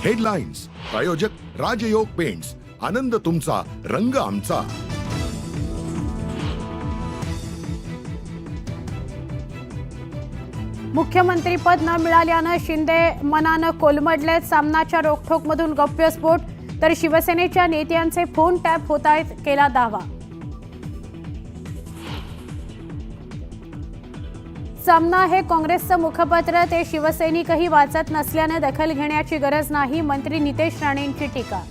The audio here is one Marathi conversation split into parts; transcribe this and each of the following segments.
हेडलाईन्स प्रायोजक राजयोग पेंट्स, आनंद तुमचा, रंग आमचा। मुख्यमंत्रीपद न मिळाल्यानं शिंदे मनानं कोलमडले। सामनाच्या रोखठोकमधून गौप्यस्फोट, तर शिवसेनेच्या नेत्यांचे फोन टॅप होतायत, केला दावा। सामना हे काँग्रेसचं मुखपत्र, ते शिवसैनिकही वाचत नसल्याने दखल घेण्याची गरज नाही, मंत्री नितेश राणेंची टीका।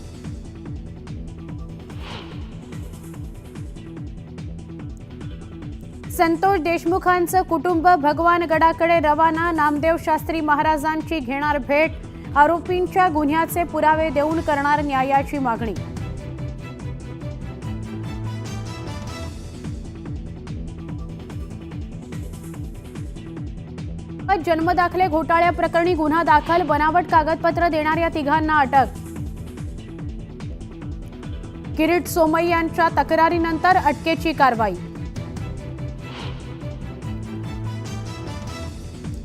संतोष देशमुखांचं कुटुंब भगवानगडाकडे रवाना, नामदेव शास्त्री महाराजांची घेणार भेट, आरोपींच्या गुन्ह्याचे पुरावे देऊन करणार न्यायाची मागणी। जन्मदाखले घोटाळ्याप्रकरणी गुन्हा दाखल, बनावट कागदपत्र देणाऱ्या तिघांना अटक। किरीट सोमय्यांच्या तक्रारीनंतर अटकेची कारवाई।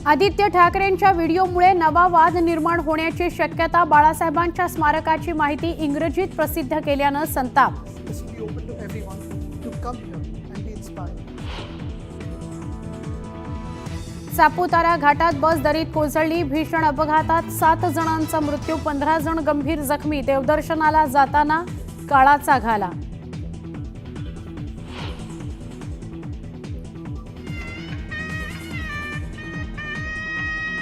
आदित्य ठाकरेंच्या व्हिडिओमुळे नवा वाद निर्माण होण्याची शक्यता, बाळासाहेबांच्या स्मारकाची माहिती इंग्रजीत प्रसिद्ध केल्यानं संताप। सापुतारा घाटात बस दरीत कोसळली, भीषण अपघातात 7 जणांचा मृत्यू, 15 जण गंभीर जखमी, देवदर्शनाला जाताना काळाचा घाला।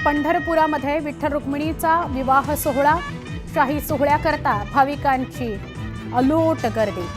पंढरपुरामध्ये विठ्ठल रुक्मिणीचा विवाह सोहळा, शाही सोहळ्याकरता भाविकांची अलोट गर्दी।